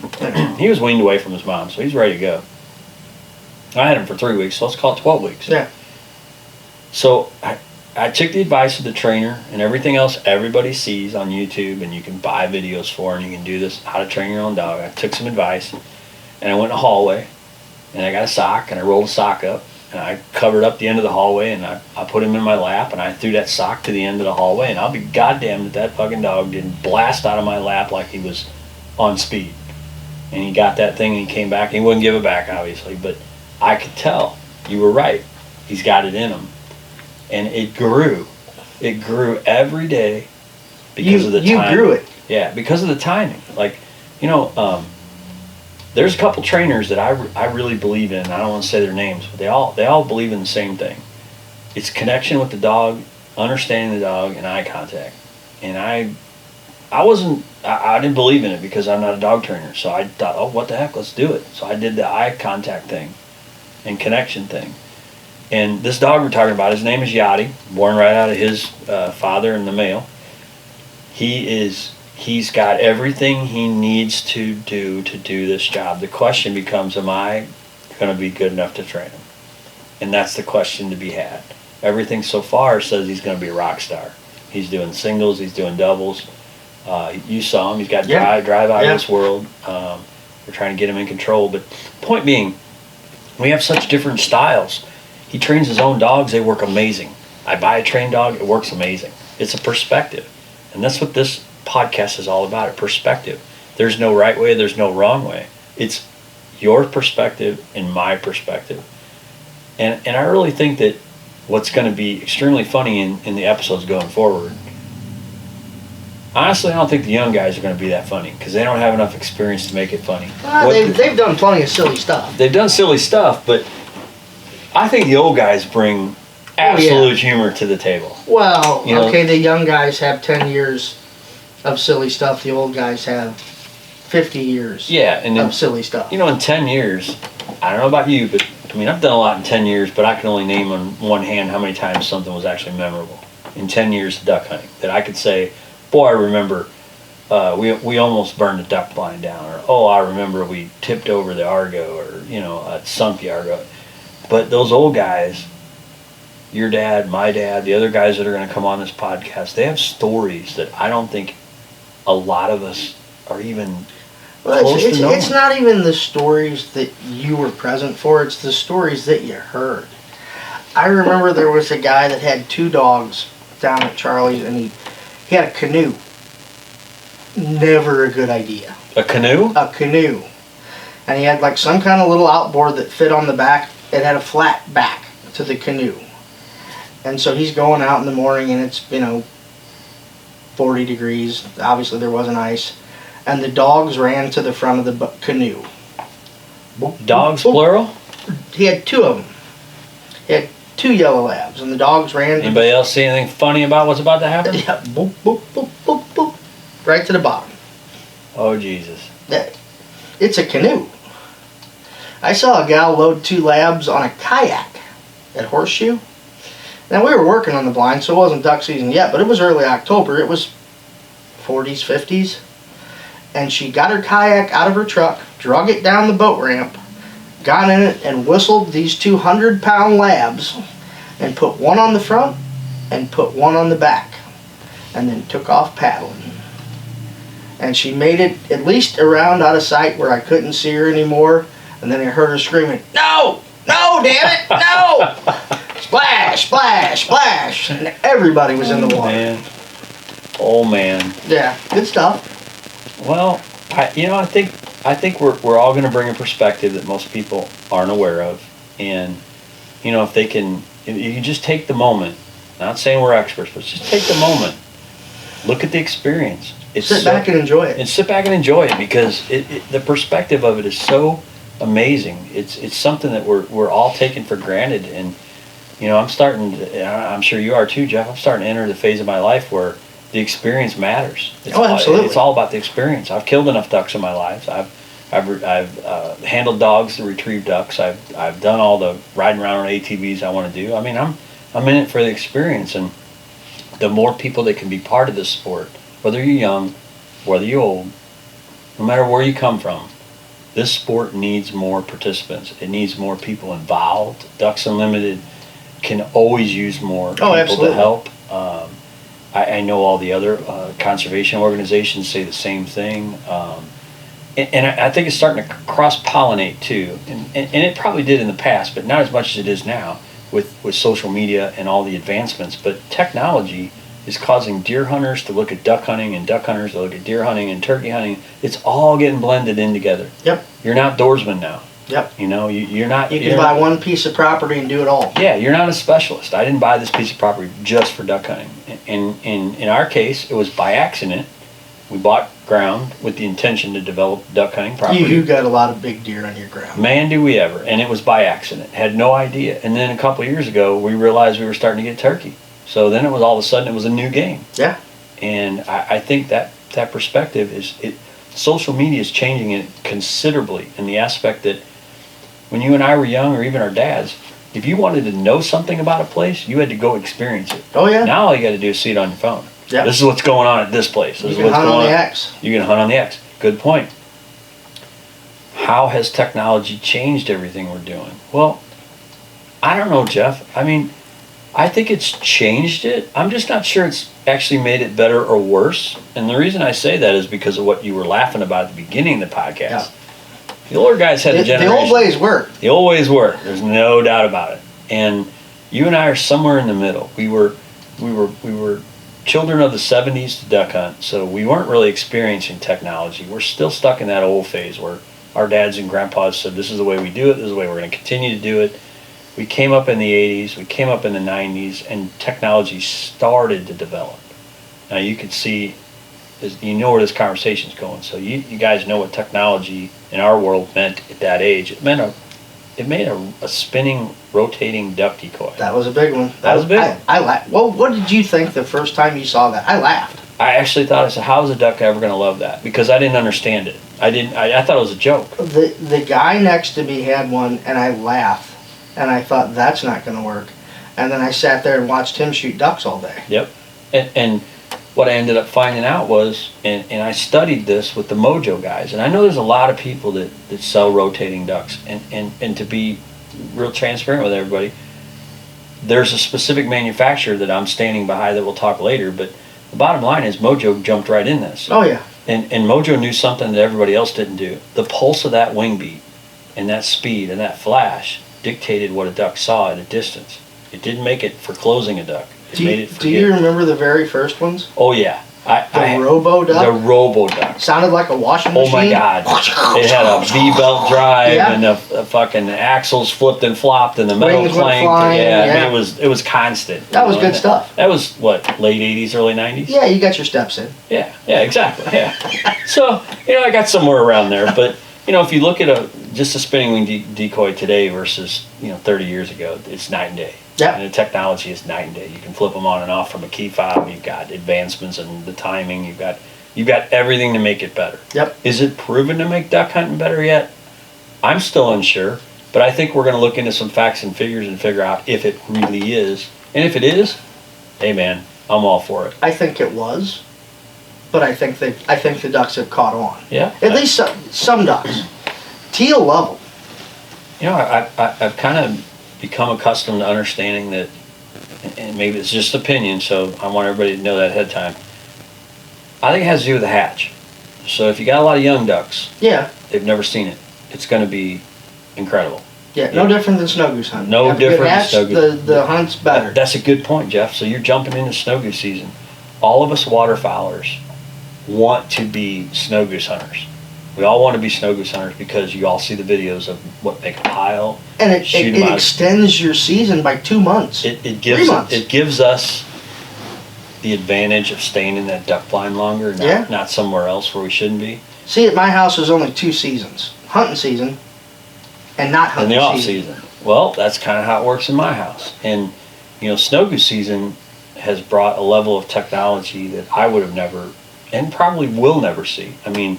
He was weaned away from his mom, so he's ready to go. I had him for 3 weeks, so let's call it 12 weeks. Yeah. So I took the advice of the trainer and everything else everybody sees on YouTube, and you can buy videos for, and you can do this, how to train your own dog. I took some advice, and I went in the hallway, and I got a sock, and I rolled a sock up, and I covered up the end of the hallway, and I put him in my lap, and I threw that sock to the end of the hallway, and I'll be goddamned that fucking dog didn't blast out of my lap like he was on speed. And he got that thing, and he came back, and he wouldn't give it back, obviously, but I could tell. You were right. He's got it in him. And it grew. It grew every day because of the timing. You grew it. Yeah, because of the timing. Like, you know, there's a couple trainers that I really believe in. I don't want to say their names, but they all believe in the same thing. It's connection with the dog, understanding the dog, and eye contact. And I didn't believe in it because I'm not a dog trainer. So I thought, oh, what the heck, let's do it. So I did the eye contact thing and connection thing. And this dog we're talking about, his name is Yachty, born right out of his father and the male. He's got everything he needs to do this job. The question becomes, am I going to be good enough to train him? And that's the question to be had. Everything so far says he's going to be a rock star. He's doing singles, he's doing doubles. You saw him, he's got drive out of this world. We're trying to get him in control. But point being, we have such different styles. He trains his own dogs, they work amazing. I buy a trained dog, it works amazing. It's a perspective. And that's what this podcast is all about, a perspective. There's no right way, there's no wrong way. It's your perspective and my perspective. And I really think that what's going to be extremely funny in the episodes going forward, honestly, I don't think the young guys are going to be that funny because they don't have enough experience to make it funny. They've done plenty of silly stuff. They've done silly stuff, but I think the old guys bring absolute humor to the table. Well, okay, the young guys have 10 years of silly stuff. The old guys have 50 years of silly stuff. You know, in 10 years, I don't know about you, but I mean, I've done a lot in 10 years, but I can only name on one hand how many times something was actually memorable. In 10 years of duck hunting, that I could say, boy, I remember we almost burned a duck blind down, or oh, I remember we tipped over the Argo, or sunk the Argo. But those old guys, your dad, my dad, the other guys that are going to come on this podcast, they have stories that I don't think a lot of us are even close to knowing. It's not even the stories that you were present for, it's the stories that you heard. I remember there was a guy that had 2 dogs down at Charlie's, and he had a canoe. Never a good idea. A canoe? A canoe. And he had like some kind of little outboard that fit on the back. It had a flat back to the canoe. And so he's going out in the morning, and it's, 40 degrees. Obviously there wasn't ice. And the dogs ran to the front of the canoe. Dogs, plural? He had 2 of them. He had 2 yellow labs, and the dogs ran. Anybody else see anything funny about what's about to happen? Yeah, boop, boop, boop, boop, boop. Right to the bottom. Oh, Jesus. It's a canoe. I saw a gal load 2 labs on a kayak at Horseshoe. Now, we were working on the blind, so it wasn't duck season yet, but it was early October. It was 40s, 50s. And she got her kayak out of her truck, drug it down the boat ramp, got in it, and whistled these 200-pound labs, and put one on the front and put one on the back, and then took off paddling. And she made it at least around out of sight where I couldn't see her anymore, and then I heard her screaming, "No! No, damn it! No!" Splash, splash, splash! And everybody was in the water. Man. Oh, man. Yeah, good stuff. Well, I think we're all going to bring a perspective that most people aren't aware of, and if you can just take the moment. Not saying we're experts, but just take the moment. Look at the experience. Sit back and enjoy it. And sit back and enjoy it, because the perspective of it is so amazing. It's something that we're all taking for granted, and I'm sure you are too, Jeff. I'm starting to enter the phase of my life where the experience matters. Absolutely. It's all about the experience. I've killed enough ducks in my life. I've handled dogs to retrieve ducks. I've done all the riding around on ATVs I want to do. I mean, I'm in it for the experience, and the more people that can be part of this sport, whether you're young, whether you're old, no matter where you come from, this sport needs more participants. It needs more people involved. Ducks Unlimited can always use more people absolutely. to help. I know all the other conservation organizations say the same thing. And I think it's starting to cross-pollinate too. And it probably did in the past, but not as much as it is now with social media and all the advancements. But technology is causing deer hunters to look at duck hunting, and duck hunters to look at deer hunting and turkey hunting. It's all getting blended in together. Yep. You're an outdoorsman now. Yep. You're not. You can buy one piece of property and do it all. Yeah, you're not a specialist. I didn't buy this piece of property just for duck hunting. In our case, it was by accident. We bought ground with the intention to develop duck hunting property. You got a lot of big deer on your ground. Man, do we ever. And it was by accident. Had no idea. And then a couple of years ago, we realized we were starting to get turkey. So then it was all of a sudden, it was a new game. Yeah. And I think that perspective social media is changing it considerably in the aspect that when you and I were young, or even our dads, if you wanted to know something about a place, you had to go experience it. Oh, yeah. Now all you got to do is see it on your phone. Yep. This is what's going on at this place. This You is can what's hunt going on the X. You can hunt on the X. Good point. How has technology changed everything we're doing? Well, I don't know, Jeff. I mean, I think it's changed it. I'm just not sure it's actually made it better or worse. And the reason I say that is because of what you were laughing about at the beginning of the podcast. Yeah. The older guys had a generation. The old ways work. The old ways work. There's no doubt about it. And you and I are somewhere in the middle. We were children of the 70s to duck hunt, so we weren't really experiencing technology. We're still stuck in that old phase where our dads and grandpas said, this is the way we do it, this is the way we're going to continue to do it. We came up in the 80s, we came up in the 90s, and technology started to develop. Now you could see, you know where this conversation's going, so you guys know what technology in our world meant at that age. It made a spinning, rotating duck decoy. That was a big one. That was big. I laughed. Well, what did you think the first time you saw that? I laughed. I actually thought, I said, how is a duck ever going to love that? Because I didn't understand it. I thought it was a joke. The guy next to me had one, and I laughed. And I thought, that's not going to work. And then I sat there and watched him shoot ducks all day. Yep. And what I ended up finding out was, and I studied this with the Mojo guys, and I know there's a lot of people that sell rotating ducks, and to be real transparent with everybody, there's a specific manufacturer that I'm standing behind that we'll talk later, but the bottom line is Mojo jumped right in this. Oh, yeah. And Mojo knew something that everybody else didn't do. The pulse of that wing beat and that speed and that flash dictated what a duck saw at a distance. It didn't make it for closing a duck. Do you remember the very first ones? Oh, yeah. The Robo Duck? The Robo Duck. Sounded like a washing machine. Oh my God. It had a V-belt drive, and the fucking axles flipped and flopped and the metal Wings went clanked. flying, I mean, it was constant. That was good stuff. That was what, late 80s, early 90s? Yeah, you got your steps in. Yeah, exactly. Yeah. So, I got somewhere around there, but if you look at just a spinning wing decoy today versus 30 years ago, it's night and day. Yeah. And the technology is night and day. You can flip them on and off from a key fob. You've got advancements in the timing. You've got You've got everything to make it better. Yep. Is it proven to make duck hunting better yet? I'm still unsure, but I think we're going to look into some facts and figures and figure out if it really is. And if it is, hey man, I'm all for it. I think it was, but I think the ducks have caught on. Yeah. At least some ducks. Teal love them. You know, I've kind of become accustomed to understanding that, and maybe it's just opinion, so I want everybody to know that ahead of time. I think it has to do with the hatch. So if you got a lot of young ducks, Yeah. they've never seen it, it's going to be incredible. Yeah, no different than snow goose hunting. No Have a good different than hatch, snow goose. The hunt's better. That's a good point, Jeff. So you're jumping into snow goose season. All of us waterfowlers want to be snow goose hunters. We all want to be snow goose hunters because you all see the videos of what make a pile. And it shoot 'em out. extends your season by 2 months. It 3 gives months. it gives us the advantage of staying in that duck blind longer, not somewhere else where we shouldn't be. See, at my house, there's only 2 seasons. Hunting season and not In hunting the off season. season. Well, that's kind of how it works in my house. And you know, snow goose season has brought a level of technology that I would have never, and probably will never see. I mean,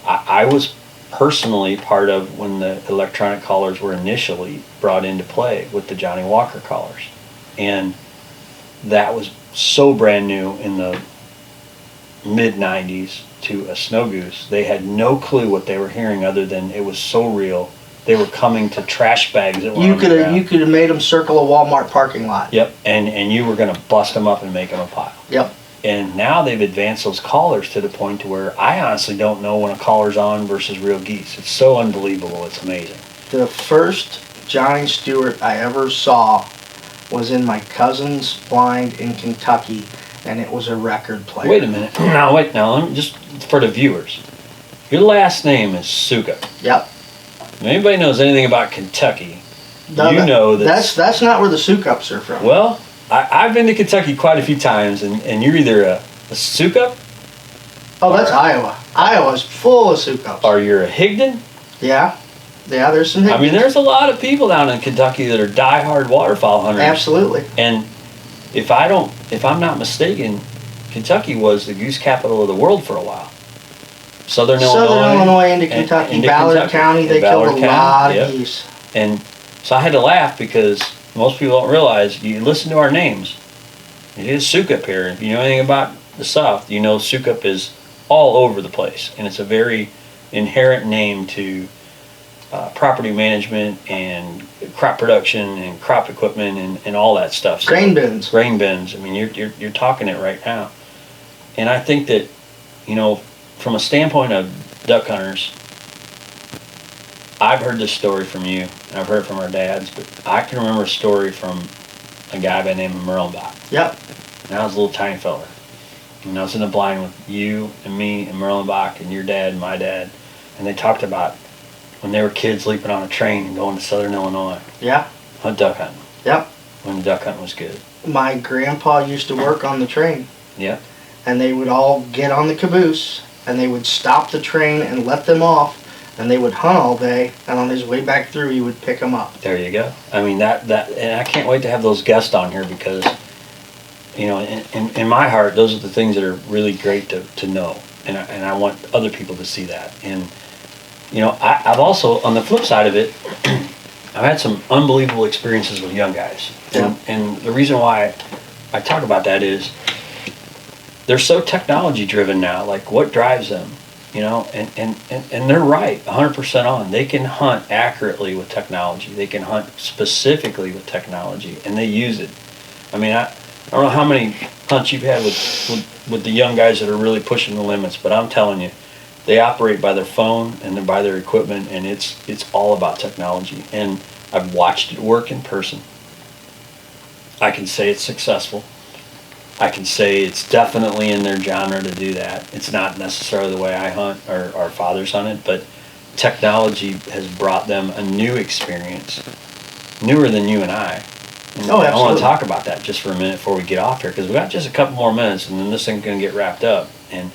I was personally part of when the electronic collars were initially brought into play with the Johnny Walker collars. And that was so brand new in the mid-90s to a snow goose. They had no clue what they were hearing other than it was so real. They were coming to trash bags that were on the ground. You could have made them circle a Walmart parking lot. Yep, and you were going to bust them up and make them a pile. Yep. And now they've advanced those collars to the point to where I honestly don't know when a collar's on versus real geese. It's so unbelievable. It's amazing. The first Johnny Stewart I ever saw was in my cousin's blind in Kentucky, and it was a record player. Wait a minute. Now, let me just for the viewers. Your last name is Sukup. Yep. If anybody knows anything about Kentucky, No, you know that. That's not where the Sukups are from. Well, I've been to Kentucky quite a few times, and you're either a Sukup Oh, that's Iowa. Iowa's full of Sukups. or you're a Higdon. Yeah. Yeah, there's some I mean, there's a lot of people down in Kentucky that are diehard waterfowl hunters. Absolutely. And if I'm not mistaken, Kentucky was the goose capital of the world for a while. Southern Illinois into Kentucky, into Ballard Kentucky. County, In they Ballard killed a County, lot yep. of geese. And so I had to laugh because most people don't realize, you listen to our names. It is Sukup here. If you know anything about the South, you know Sukup is all over the place. And it's a very inherent name to property management and crop production and crop equipment and all that stuff. So, Grain bins. Grain bins. I mean, you're talking it right now. And I think that, you know, from a standpoint of duck hunters, I've heard this story from you, and I've heard it from our dads, but I can remember a story from a guy by the name of Merlenbach. Yep. And I was a little tiny fella. And I was in the blind with you and me and Merlenbach and your dad and my dad. And they talked about when they were kids leaping on a train and going to Southern Illinois. Yeah. Hunt duck hunting. Yep. When the duck hunting was good. My grandpa used to work on the train. Yeah. And they would all get on the caboose, and they would stop the train and let them off, and they would hunt all day, and on his way back through, he would pick them up. There you go. I mean, that and I can't wait to have those guests on here because, you know, in my heart, those are the things that are really great to know. And I want other people to see that. And, you know, I've also, on the flip side of it, I've had some unbelievable experiences with young guys. And the reason why I talk about that is they're so technology driven now. Like, what drives them? You know, and they're right, 100% on. They can hunt accurately with technology. They can hunt specifically with technology, and they use it. I mean, I don't know how many hunts you've had with the young guys that are really pushing the limits, but I'm telling you, they operate by their phone and they're by their equipment, and it's all about technology. And I've watched it work in person. I can say it's successful. I can say it's definitely in their genre to do that. It's not necessarily the way I hunt or our fathers hunted, but technology has brought them a new experience, newer than you and I. And Oh, I want absolutely. to talk about that just for a minute before we get off here, because we got just a couple more minutes, and then this thing's going to get wrapped up. And,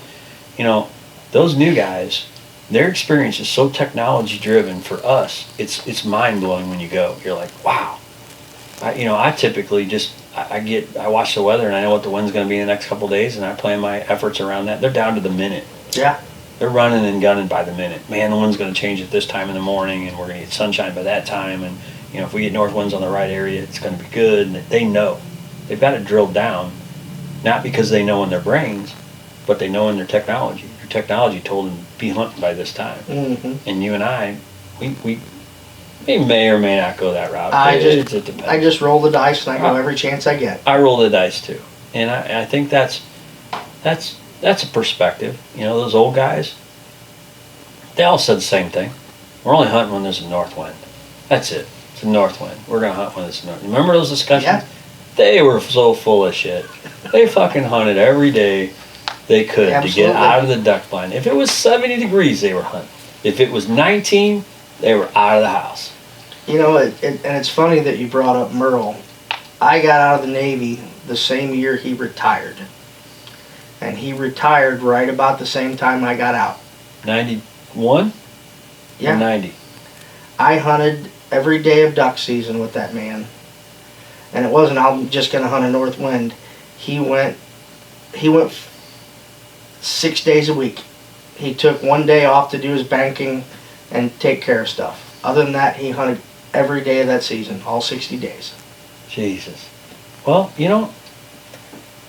you know, those new guys, their experience is so technology driven. For us, it's mind blowing when you go. You're like, wow. I typically just I watch the weather and I know what the wind's going to be in the next couple of days, and I plan my efforts around that. They're down to the minute. Yeah. They're running and gunning by the minute. Man, the wind's going to change at this time in the morning, and we're going to get sunshine by that time. And if we get north winds on the right area, it's going to be good. And they know. They've got it drilled down, not because they know in their brains, but they know in their technology. Their technology told them be hunting by this time. Mm-hmm. And you and I, we may or may not go that route. It depends. I just roll the dice and I go every chance I get. I roll the dice too, and I think that's a perspective. Those old guys, they all said the same thing. We're only hunting when there's a north wind. That's it. It's a north wind. We're gonna hunt when it's north. Remember those discussions? Yeah. They were so full of shit. They fucking hunted every day they could to get out of the duck blind. If it was 70 degrees, they were hunting. If it was 19, they were out of the house. And it's funny that you brought up Merle. I got out of the Navy the same year he retired. And he retired right about the same time I got out. 91? Yeah. Or 90? I hunted every day of duck season with that man. And it wasn't, I'm just going to hunt a north wind. He went 6 days a week. He took one day off to do his banking and take care of stuff. Other than that, he hunted every day of that season, all 60 days. Jesus. Well,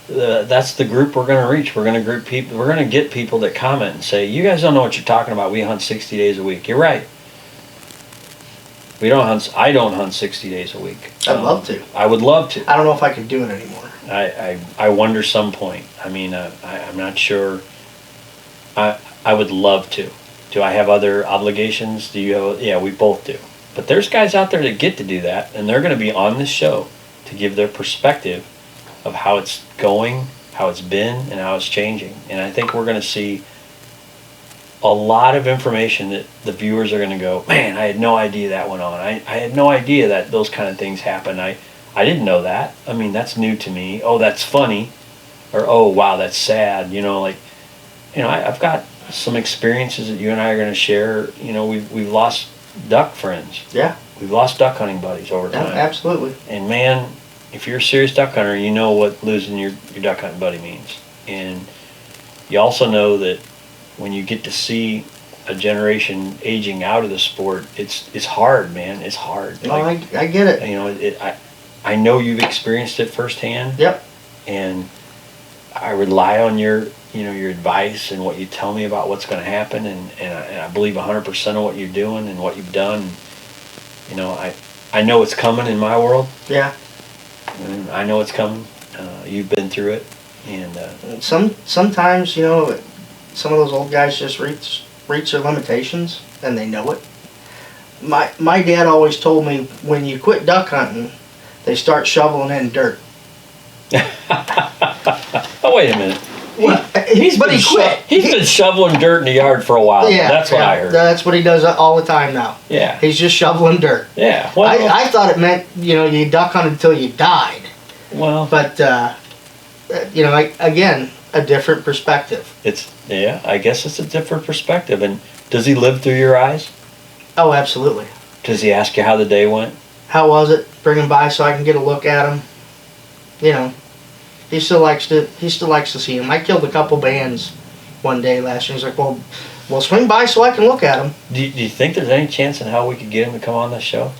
that's the group we're going to reach. We're going to group people. We're going to get people that comment and say, "You guys don't know what you're talking about. We hunt 60 days a week." You're right. We don't hunt. I don't hunt 60 days a week. I'd love to. I would love to. I don't know if I could do it anymore. I wonder some point. I mean, I'm not sure. I would love to. Do I have other obligations? Do you have? Yeah, we both do. But there's guys out there that get to do that, and they're going to be on this show to give their perspective of how it's going, how it's been, and how it's changing. And I think we're going to see a lot of information that the viewers are going to go, man, I had no idea that went on. I had no idea that those kind of things happen. I didn't know that. I mean, that's new to me. Oh, that's funny. Or, oh, wow, that's sad. I've got some experiences that you and I are going to share. We've lost duck friends. Yeah. We've lost duck hunting buddies over time. Yeah, absolutely. And man, if you're a serious duck hunter, you know what losing your duck hunting buddy means. And you also know that when you get to see a generation aging out of the sport, it's hard, man. It's hard. No, I get it. I know you've experienced it firsthand. Yep. And I rely on your advice and what you tell me about what's going to happen, and I believe 100% of what you're doing and what you've done. I know it's coming in my world. Yeah. And I know it's coming. You've been through it, and sometimes some of those old guys just reach their limitations and they know it. My dad always told me when you quit duck hunting, they start shoveling in dirt. Oh, wait a minute. He quit. He's been shoveling dirt in the yard for a while. Yeah, that's what I heard. That's what he does all the time now. Yeah. He's just shoveling dirt. Yeah. Well, I thought it meant, you duck hunted until you died. Well. But, again, a different perspective. I guess it's a different perspective. And does he live through your eyes? Oh, absolutely. Does he ask you how the day went? How was it? Bring him by so I can get a look at him. He still likes to see him. I killed a couple bands one day last year. He's like, well, swing by so I can look at him. Do you think there's any chance in hell we could get him to come on this show?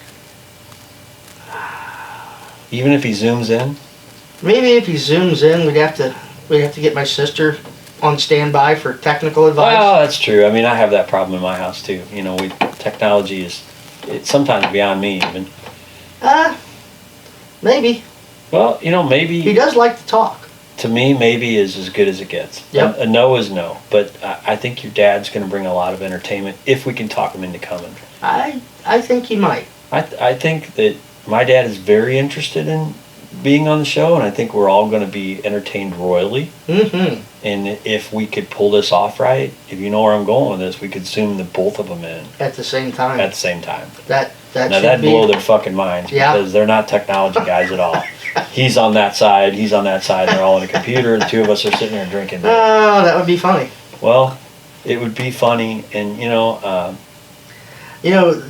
Even if he zooms in? Maybe if he zooms in, we'd have to get my sister on standby for technical advice. Well, that's true. I mean, I have that problem in my house too. Technology is sometimes beyond me even. Maybe. Well, maybe... He does like to talk. To me, maybe is as good as it gets. Yep. A no is no. But I think your dad's going to bring a lot of entertainment if we can talk him into coming. I think he might. I think that my dad is very interested in being on the show, and I think we're all going to be entertained royally. Mm-hmm. And if we could pull this off right, if you know where I'm going with this, we could zoom the both of them in. At the same time. At the same time. That'd blow their fucking minds, because they're not technology guys at all. He's on that side, they're all on a computer, the two of us are sitting there drinking beer. Oh, that would be funny. Well, it would be funny, and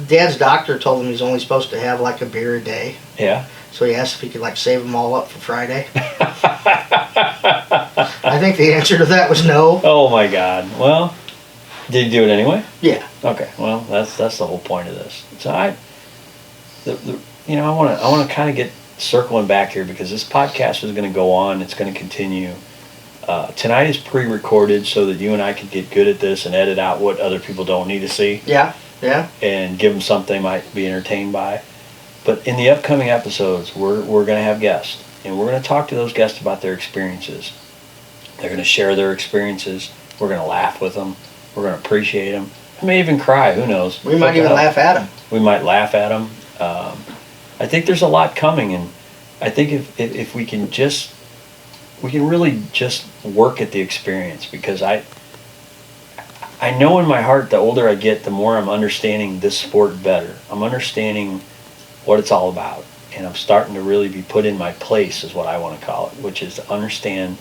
Dad's doctor told him he's only supposed to have like a beer a day. Yeah. So he asked if he could like save them all up for Friday. I think the answer to that was no. Oh my God. Well, did you do it anyway? Yeah. Okay. Well, that's the whole point of this. So I want to kind of get circling back here because this podcast is going to go on. It's going to continue. Tonight is pre-recorded so that you and I can get good at this and edit out what other people don't need to see. Yeah. Yeah. And give them something they might be entertained by. But in the upcoming episodes, we're going to have guests. And we're going to talk to those guests about their experiences. They're going to share their experiences. We're going to laugh with them. We're going to appreciate them. We may even cry. Who knows? We might even laugh at them. We might laugh at them. I think there's a lot coming. And I think if we can really just work at the experience. Because I know in my heart, the older I get, the more I'm understanding this sport better. I'm understanding what it's all about. And I'm starting to really be put in my place, is what I want to call it, which is to understand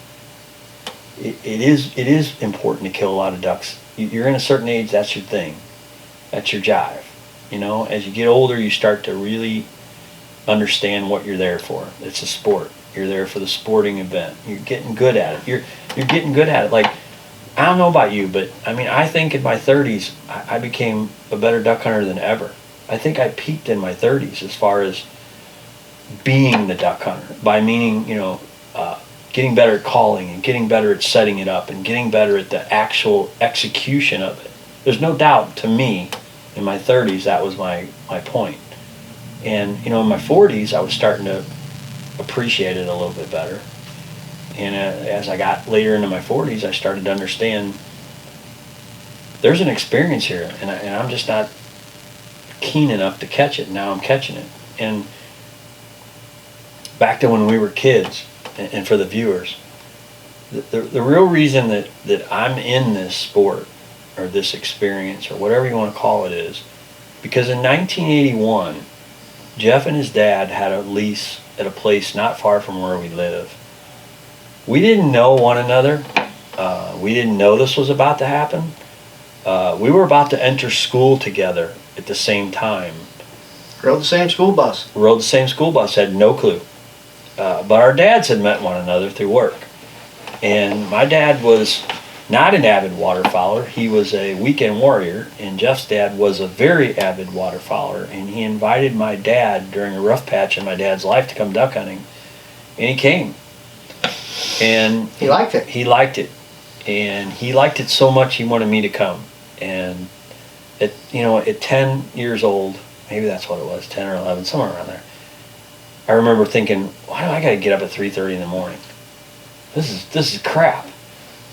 it is important to kill a lot of ducks. You're in a certain age, that's your thing. That's your jive. As you get older, you start to really understand what you're there for. It's a sport. You're there for the sporting event. You're getting good at it. You're getting good at it. Like, I don't know about you, but I think in my 30s, I became a better duck hunter than ever. I think I peaked in my 30s as far as being the duck hunter. By meaning, getting better at calling and getting better at setting it up and getting better at the actual execution of it. There's no doubt, to me, in my 30s, that was my point. And, in my 40s, I was starting to appreciate it a little bit better. And as I got later into my 40s, I started to understand there's an experience here, and I'm just not keen enough to catch it. Now I'm catching it. And back to when we were kids, and for the viewers, the real reason that I'm in this sport or this experience or whatever you want to call it is because in 1981, Jeff and his dad had a lease at a place not far from where we live. We didn't know one another. We didn't know this was about to happen. We were about to enter school together at the same time. Rode the same school bus. Had no clue. But our dads had met one another through work. And my dad was not an avid waterfowler. He was a weekend warrior. And Jeff's dad was a very avid waterfowler. And he invited my dad during a rough patch in my dad's life to come duck hunting. And he came. And he liked it. He liked it. And he liked it so much he wanted me to come. And at 10 years old, maybe that's what it was, 10 or 11, somewhere around there, I remember thinking, why do I got to get up at 3:30 in the morning? This is crap.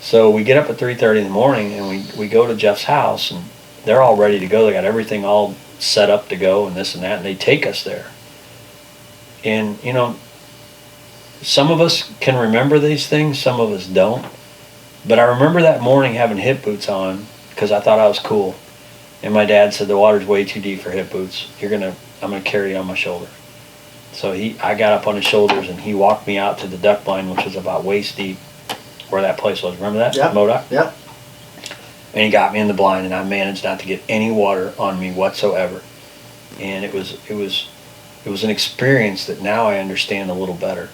So we get up at 3:30 in the morning and we go to Jeff's house and they're all ready to go. They got everything all set up to go and this and that, and they take us there. And, some of us can remember these things, some of us don't. But I remember that morning having hip boots on because I thought I was cool. And my dad said, the water's way too deep for hip boots. I'm gonna carry you on my shoulder. So I got up on his shoulders and he walked me out to the duck blind, which was about waist deep, where that place was. Remember that? Yep. Modoc? Yep. And he got me in the blind and I managed not to get any water on me whatsoever. And it was an experience that now I understand a little better.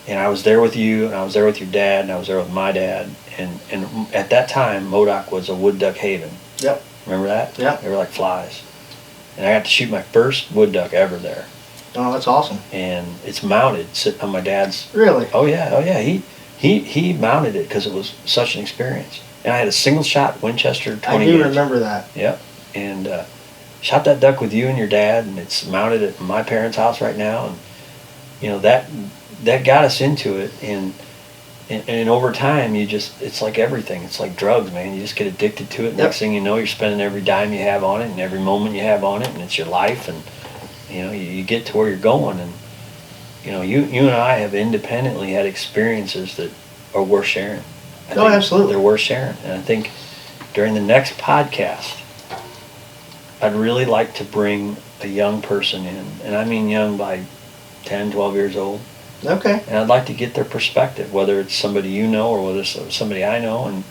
And I was there with you, and I was there with your dad, and I was there with my dad. And at that time, Modoc was a wood duck haven. Yep. Remember that? Yep. They were like flies. And I got to shoot my first wood duck ever there. Oh, that's awesome. And it's mounted, sitting on my dad's. Really? Oh yeah. He mounted it because it was such an experience. And I had a single shot Winchester 20 I do remember that. Yep. And shot that duck with you and your dad, and it's mounted at my parents' house right now. And that got us into it. And over time, it's like everything. It's like drugs, man. You just get addicted to it. Yep. Next thing you know, you're spending every dime you have on it and every moment you have on it, and it's your life. And you get to where you're going. And you and I have independently had experiences that are worth sharing. I think Absolutely. They're worth sharing. And I think during the next podcast, I'd really like to bring a young person in. And I mean young by 10, 12 years old. Okay. And I'd like to get their perspective, whether it's somebody you know or whether it's somebody I know,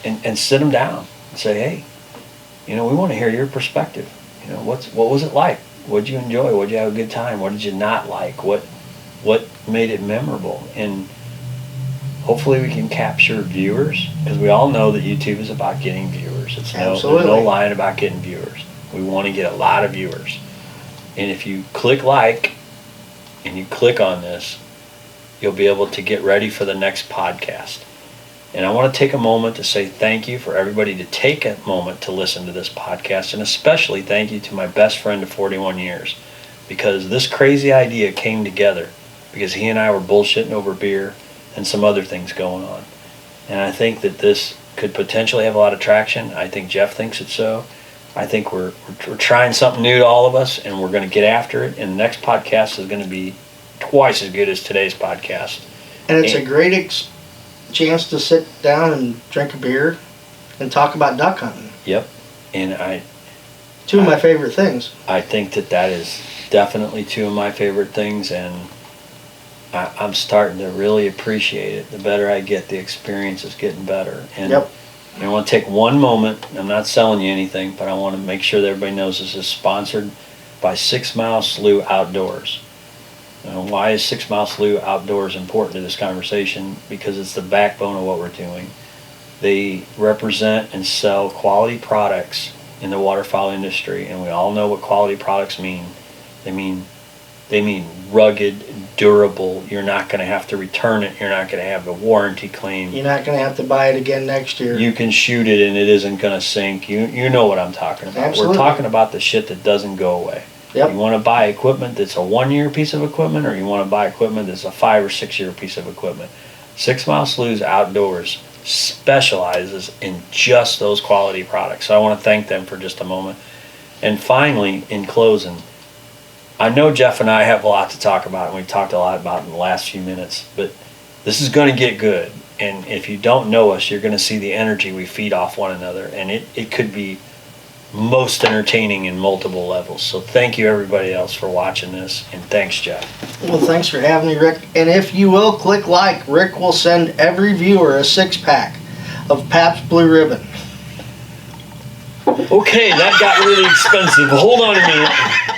and sit them down and say, hey, we want to hear your perspective. What was it like? what'd you enjoy? What'd you have a good time? What did you not like? What made it memorable? And hopefully we can capture viewers, because we all know that YouTube is about getting viewers. There's no lying about getting viewers. We want to get a lot of viewers. And if you click like and you click on this, you'll be able to get ready for the next podcast. And I want to take a moment to say thank you for everybody to take a moment to listen to this podcast, and especially thank you to my best friend of 41 years, because this crazy idea came together because he and I were bullshitting over beer and some other things going on. And I think that this could potentially have a lot of traction. I think Jeff thinks it so. I think we're trying something new to all of us, and we're going to get after it. And the next podcast is going to be twice as good as today's podcast. And it's a great chance to sit down and drink a beer and talk about duck hunting. Yep. And two of my favorite things. I think that is definitely two of my favorite things, and I'm starting to really appreciate it. The better I get, the experience is getting better. And yep. I want to take one moment. I'm not selling you anything, but I want to make sure that everybody knows this is sponsored by 6 Mile Slough Outdoors. Now, why is 6 Mile Slough Outdoors important to this conversation? Because it's the backbone of what we're doing. They represent and sell quality products in the waterfowl industry, and we all know what quality products mean. They mean rugged, durable. You're not going to have to return it. You're not going to have a warranty claim. You're not going to have to buy it again next year. You can shoot it and it isn't going to sink. You know what I'm talking about. Absolutely. We're talking about the shit that doesn't go away. Yep. You want to buy equipment that's a 1-year piece of equipment, or you want to buy equipment that's a 5 or 6 year piece of equipment. 6 Mile Slough Outdoors specializes in just those quality products. So I want to thank them for just a moment. And finally, in closing, I know Jeff and I have a lot to talk about, and we've talked a lot about in the last few minutes, but this is going to get good. And if you don't know us, you're going to see the energy we feed off one another, and it could be most entertaining in multiple levels. So thank you everybody else for watching this, and thanks, Jeff. Well, thanks for having me, Rick. And if you will click like, Rick will send every viewer a 6-pack of Pabst Blue Ribbon. Okay, that got really expensive. Hold on a minute.